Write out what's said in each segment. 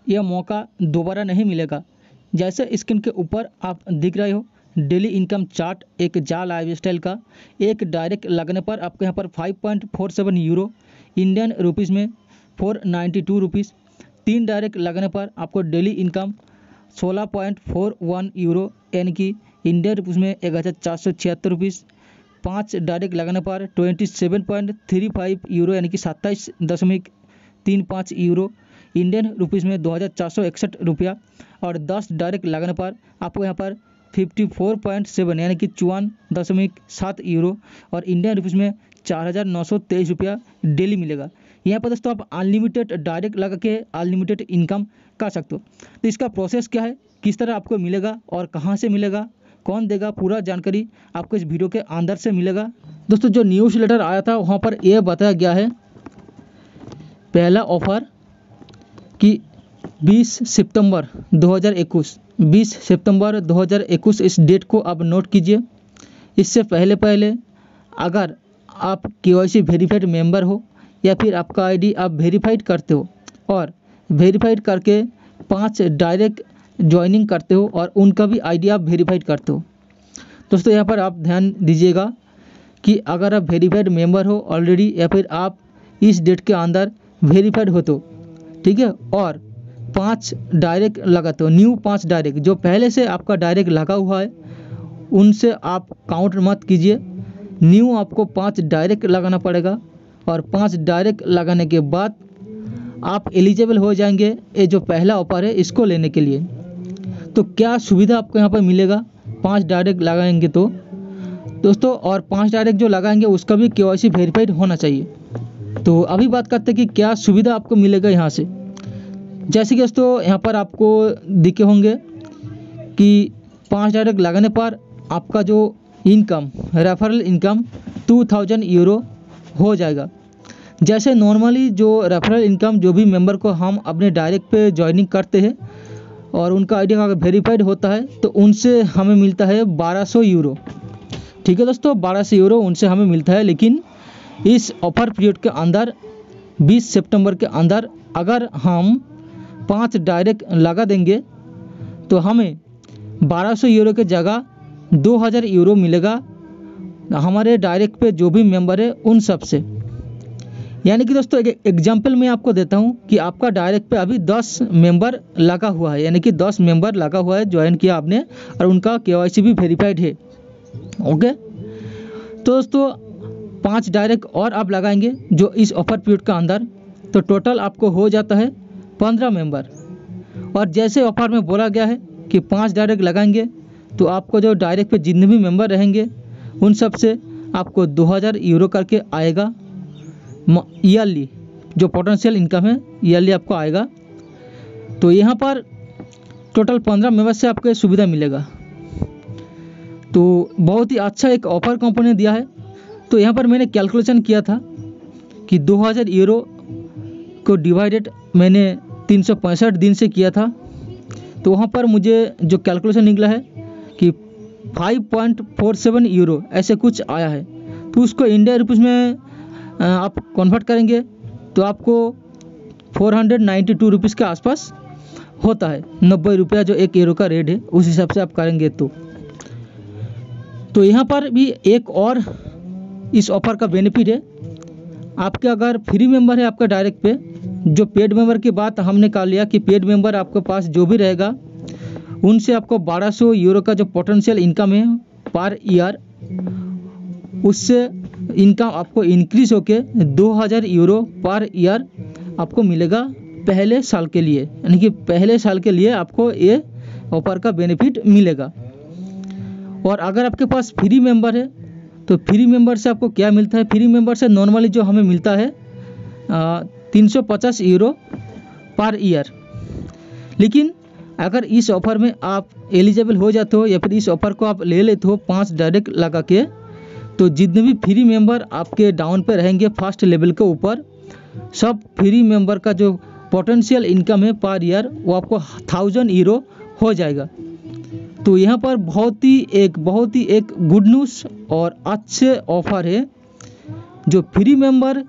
यह मौका दोबारा नहीं मिलेगा। जैसे स्क्रीन के ऊपर आप दिख रहे हो डेली इनकम चार्ट एक जा लाइफस्टाइल का, एक डायरेक्ट लगने पर आपको यहाँ पर 5.47 यूरो इंडियन रुपीज़ में 492 रुपीज़, 3 डायरेक्ट लगने पर आपको डेली इनकम 16.41 यूरो यानी कि इंडियन रुपीज़ में 1476 रुपीज़, 5 डायरेक्ट लगने पर 27.35 यूरो यानी कि 27.35 यूरो इंडियन रुपीज़ में 2461 रुपया, और 10 डायरेक्ट लगने पर आपको यहाँ पर 54.7 यानी कि 54.7 यूरो और इंडियन रुपीज़ में 4923 रुपया डेली मिलेगा। यहाँ पर दोस्तों आप अनलिमिटेड डायरेक्ट लगा के अनलिमिटेड इनकम कर सकते हो। तो इसका प्रोसेस क्या है, किस तरह आपको मिलेगा और कहाँ से मिलेगा, कौन देगा, पूरा जानकारी आपको इस वीडियो के अंदर से मिलेगा। दोस्तों जो न्यूज़ लेटर आया था वहाँ पर यह बताया गया है पहला ऑफर कि 20 सितंबर 2021 इस डेट को आप नोट कीजिए। इससे पहले अगर आप KYC वेरीफाइड मेंबर हो या फिर आपका आईडी आप वेरीफाइड करते हो और वेरीफाइड करके 5 डायरेक्ट ज्वाइनिंग करते हो और उनका भी आईडी आप वेरीफाइड करते हो। दोस्तों यहाँ पर आप ध्यान दीजिएगा कि अगर आप वेरीफाइड मेंबर हो ऑलरेडी या फिर आप इस डेट के अंदर वेरीफाइड हो तो ठीक है, और 5 डायरेक्ट लगाते हो, न्यू 5 डायरेक्ट जो पहले से आपका डायरेक्ट लगा हुआ है उनसे आप काउंट मत कीजिए, न्यू आपको 5 डायरेक्ट लगाना पड़ेगा और 5 डायरेक्ट लगाने के बाद आप एलिजिबल हो जाएंगे ये जो पहला ऑफर है इसको लेने के लिए। तो क्या सुविधा आपको यहाँ पर मिलेगा 5 डायरेक्ट लगाएंगे तो दोस्तों, और 5 डायरेक्ट जो लगाएंगे उसका भी KYC वेरीफाइड होना चाहिए। तो अभी बात करते हैं कि क्या सुविधा आपको मिलेगा यहाँ से। जैसे कि दोस्तों यहाँ पर आपको दिखे होंगे कि 5 डायरेक्ट लगाने पर आपका जो इनकम रेफरल इनकम 2000 यूरो हो जाएगा। जैसे नॉर्मली जो रेफरल इनकम जो भी मेंबर को हम अपने डायरेक्ट पे ज्वाइनिंग करते हैं और उनका आईडी अगर वेरीफाइड होता है तो उनसे हमें मिलता है 1200 यूरो। ठीक है दोस्तों, 1200 यूरो उनसे हमें मिलता है। लेकिन इस ऑफर पीरियड के अंदर 20 सितंबर के अंदर अगर हम 5 डायरेक्ट लगा देंगे तो हमें 1200 यूरो के जगह 2000 यूरो मिलेगा हमारे डायरेक्ट पे जो भी मेंबर है उन सब से। यानी कि दोस्तों एक एग्जांपल मैं आपको देता हूं कि आपका डायरेक्ट पे अभी 10 मेंबर लगा हुआ है, यानी कि 10 मेंबर लगा हुआ है, ज्वाइन किया आपने और उनका KYC भी वेरीफाइड है। ओके, तो दोस्तों 5 डायरेक्ट और आप लगाएंगे जो इस ऑफर पीरियड का अंदर, तो टोटल आपको हो जाता है 15 मेंबर। और जैसे ऑफर में बोला गया है कि 5 डायरेक्ट लगाएंगे तो आपको जो डायरेक्ट पे जितने भी मेंबर रहेंगे उन सब से आपको 2000 यूरो करके आएगा ईयरली, जो पोटेंशियल इनकम है ईयरली आपको आएगा। तो यहाँ पर टोटल 15 मेंबर से आपको सुविधा मिलेगा। तो बहुत ही अच्छा एक ऑफर कंपनी ने दिया है। तो यहाँ पर मैंने कैलकुलेशन किया था कि 2000 यूरो को डिवाइडेड मैंने 365 दिन से किया था, तो वहाँ पर मुझे जो कैलकुलेशन निकला है कि 5.47 यूरो ऐसे कुछ आया है। तो उसको इंडिया रुपीज़ में आप कन्वर्ट करेंगे तो आपको 492 रुपीज़ के आसपास होता है, 90 रुपया जो 1 यूरो का रेट है उस हिसाब से आप करेंगे तो यहाँ पर भी एक और इस ऑफर का बेनिफिट है। आपके अगर फ्री मेंबर है आपका डायरेक्ट पे, जो पेड मेंबर की बात हमने कर लिया कि पेड मेंबर आपके पास जो भी रहेगा उनसे आपको 1200 यूरो का जो पोटेंशियल इनकम है पर ईयर, उससे इनकम आपको इंक्रीज होके 2000 यूरो पर ईयर आपको मिलेगा पहले साल के लिए। यानी कि पहले साल के लिए आपको ये ऑफर का बेनिफिट मिलेगा। और अगर आपके पास फ्री मेंबर है तो फ्री मेंबर से आपको क्या मिलता है, फ्री मेंबर से नॉर्मली जो हमें मिलता है 350 यूरो पर ईयर। लेकिन अगर इस ऑफ़र में आप एलिजिबल हो जाते हो या फिर इस ऑफ़र को आप ले लेते हो 5 डायरेक्ट लगा के, तो जितने भी फ्री मेंबर आपके डाउन पे रहेंगे फर्स्ट लेवल के ऊपर, सब फ्री मेंबर का जो पोटेंशियल इनकम है पर ईयर वो आपको 1000 यूरो हो जाएगा। तो यहाँ पर बहुत ही एक गुड न्यूज़ और अच्छे ऑफ़र है। जो फ्री मेंबर,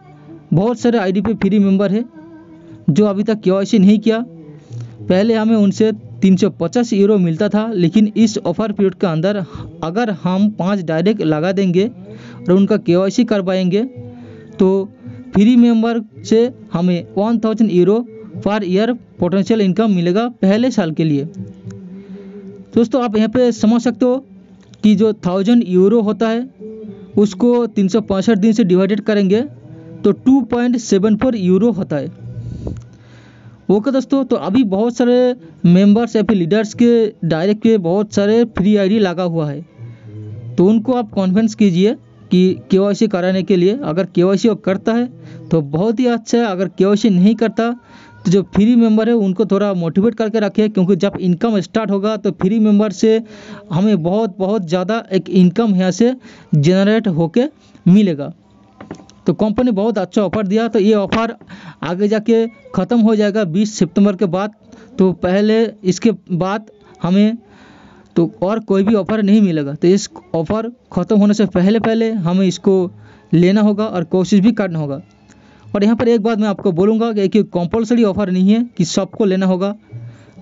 बहुत सारे आईडी पे फ्री मेंबर है जो अभी तक KYC नहीं किया, पहले हमें उनसे 350 यूरो मिलता था, लेकिन इस ऑफ़र पीरियड के अंदर अगर हम 5 डायरेक्ट लगा देंगे और उनका KYC करवाएंगे तो फ्री मेंबर से हमें 1000 euro per year potential income मिलेगा पहले साल के लिए। दोस्तों आप यहाँ पे समझ सकते हो कि जो 1000 यूरो होता है उसको 365 दिन से डिवाइडेड करेंगे तो 2.74 यूरो होता है। ओके दोस्तों, तो अभी बहुत सारे मेंबर्स या फिर लीडर्स के डायरेक्ट के बहुत सारे फ्री आईडी लगा हुआ है, तो उनको आप कॉन्फ्रेंस कीजिए कि KYC कराने के लिए। अगर KYC वो करता है तो बहुत ही अच्छा है, अगर KYC नहीं करता तो जो फ्री मेंबर है उनको थोड़ा मोटिवेट करके रखिए, क्योंकि जब इनकम स्टार्ट होगा तो फ्री मेंबर से हमें बहुत ज़्यादा एक इनकम यहाँ से जनरेट होके मिलेगा। तो कंपनी बहुत अच्छा ऑफ़र दिया, तो ये ऑफ़र आगे जाके ख़त्म हो जाएगा 20 सितंबर के बाद। तो पहले इसके बाद हमें तो और कोई भी ऑफ़र नहीं मिलेगा, तो इस ऑफ़र ख़त्म होने से पहले हमें इसको लेना होगा और कोशिश भी करना होगा। और यहाँ पर एक बात मैं आपको बोलूँगा कि कंपलसरी ऑफ़र नहीं है कि सबको लेना होगा।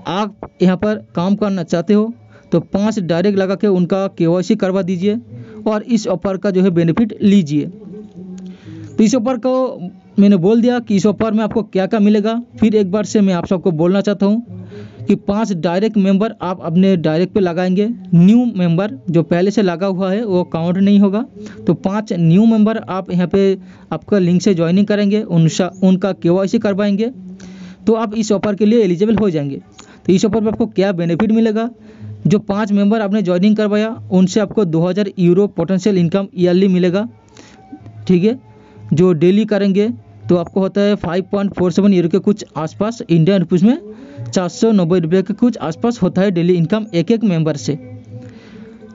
आप यहाँ पर काम करना चाहते हो तो 5 डायरेक्ट लगा के उनका KYC करवा दीजिए और इस ऑफ़र का जो है बेनिफिट लीजिए। तो इस ऑफ़र को मैंने बोल दिया कि इस ऑफ़र में आपको क्या क्या मिलेगा। फिर एक बार से मैं आप सबको बोलना चाहता हूँ कि 5 डायरेक्ट मेंबर आप अपने डायरेक्ट पे लगाएंगे। न्यू मेंबर जो पहले से लगा हुआ है वो काउंट नहीं होगा। तो 5 न्यू मेंबर आप यहाँ पे आपका लिंक से ज्वाइनिंग करेंगे, उनका KYC करवाएंगे, तो आप इस ऑफ़र के लिए एलिजिबल हो जाएंगे। तो इस ऑफ़र में आपको क्या बेनिफिट मिलेगा, जो 5 मेंबर आपने ज्वाइनिंग करवाया उनसे आपको 2000 यूरो पोटेंशियल इनकम ईयरली मिलेगा। ठीक है, जो डेली करेंगे तो आपको होता है 5.47 यूरो के कुछ आसपास, इंडियन रुपीज़ में 490 रुपये के कुछ आसपास होता है डेली इनकम एक मेंबर से।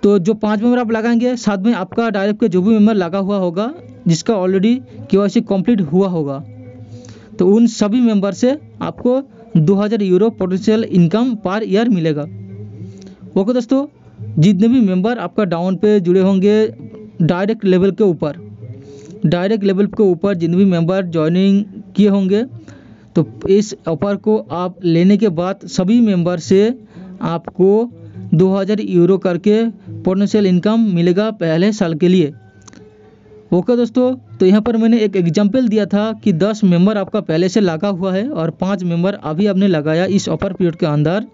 तो जो 5 मेंबर आप लगाएंगे, साथ में आपका डायरेक्ट के जो भी मेंबर लगा हुआ होगा जिसका ऑलरेडी KYC कंप्लीट हुआ होगा, तो उन सभी मेंबर से आपको 2000 euro potential income per year मिलेगा। ओके दोस्तों, जितने भी मेंबर आपका डाउन पे जुड़े होंगे डायरेक्ट लेवल के ऊपर जितने भी मेंबर ज्वाइनिंग किए होंगे, तो इस ऑफ़र को आप लेने के बाद सभी मेंबर से आपको 2000 यूरो करके पोटेंशियल इनकम मिलेगा पहले साल के लिए। ओके दोस्तों, तो यहाँ पर मैंने एक एग्जांपल दिया था कि 10 मेंबर आपका पहले से लगा हुआ है और 5 मेंबर अभी आपने लगाया इस ऑफ़र पीरियड के अंदर,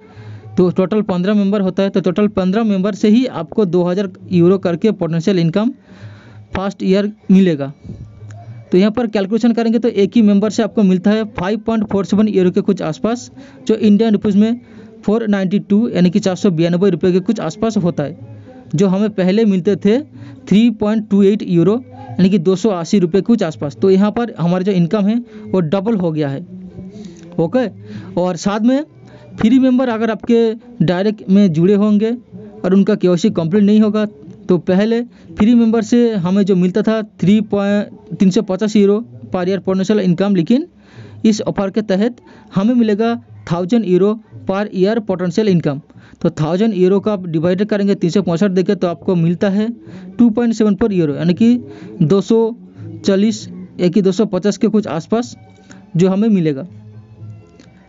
तो टोटल 15 मेंबर होता है। तो टोटल 15 मेंबर से ही आपको 2000 यूरो करके पोटेंशियल इनकम फर्स्ट ईयर मिलेगा। तो यहाँ पर कैलकुलेशन करेंगे तो एक ही मेंबर से आपको मिलता है 5.47 यूरो के कुछ आसपास, जो इंडियन रुपीज़ में 492 यानी कि 492 रुपये के कुछ आसपास होता है। जो हमें पहले मिलते थे 3.28 यूरो यानी कि 280 रुपये कुछ आसपास। तो यहाँ पर हमारा जो इनकम है वो डबल हो गया है। ओके, और साथ में फ्री मेंबर अगर आपके डायरेक्ट में जुड़े होंगे और उनका KYC कंप्लीट नहीं होगा, तो पहले फ्री मेंबर से हमें जो मिलता था 350 euro per year potential income, लेकिन इस ऑफ़र के तहत हमें मिलेगा 1000 euro per year potential income. तो 1000 यूरो का आप डिवाइड करेंगे 365 देके तो आपको मिलता है 2.74 यूरो यानी कि 240 या कि 250 के कुछ आसपास जो हमें मिलेगा।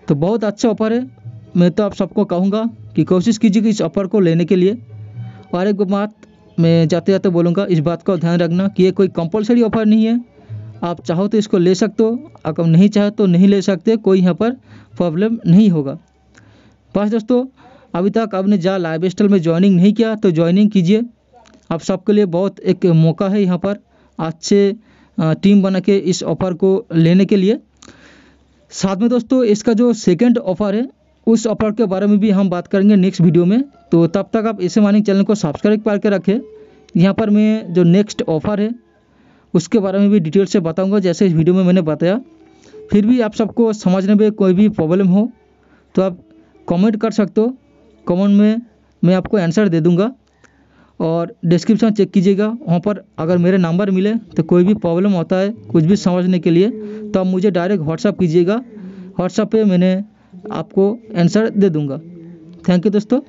तो बहुत अच्छा ऑफ़र है। मैं तो आप सबको कहूँगा कि कोशिश कीजिए इस ऑफ़र को लेने के लिए। और एक बात मैं जाते जाते बोलूँगा, इस बात का ध्यान रखना कि ये कोई कंपलसरी ऑफ़र नहीं है। आप चाहो तो इसको ले सकते हो, अगर नहीं चाहो तो नहीं ले सकते, कोई यहाँ पर प्रॉब्लम नहीं होगा। बस दोस्तों, अभी तक आपने जा लाइफस्टाइल में ज्वाइनिंग नहीं किया तो ज्वाइनिंग कीजिए। आप सबके लिए बहुत एक मौका है यहाँ पर अच्छे टीम बना के इस ऑफ़र को लेने के लिए। साथ में दोस्तों इसका जो सेकंड ऑफ़र है उस ऑफ़र के बारे में भी हम बात करेंगे नेक्स्ट वीडियो में। तो तब तक आप ऐसे मार्निंग चैनल को सब्सक्राइब करके रखें। यहाँ पर मैं जो नेक्स्ट ऑफ़र है उसके बारे में भी डिटेल से बताऊंगा जैसे इस वीडियो में मैंने बताया। फिर भी आप सबको समझने में कोई भी प्रॉब्लम हो तो आप कमेंट कर सकते हो, कमेंट में मैं आपको आंसर दे दूंगा। और डिस्क्रिप्शन चेक कीजिएगा, वहाँ पर अगर मेरे नंबर मिले तो कोई भी प्रॉब्लम होता है कुछ भी समझने के लिए तो आप मुझे डायरेक्ट व्हाट्सअप कीजिएगा। व्हाट्सअप पे मैंने आपको आंसर दे दूंगा। थैंक यू दोस्तों।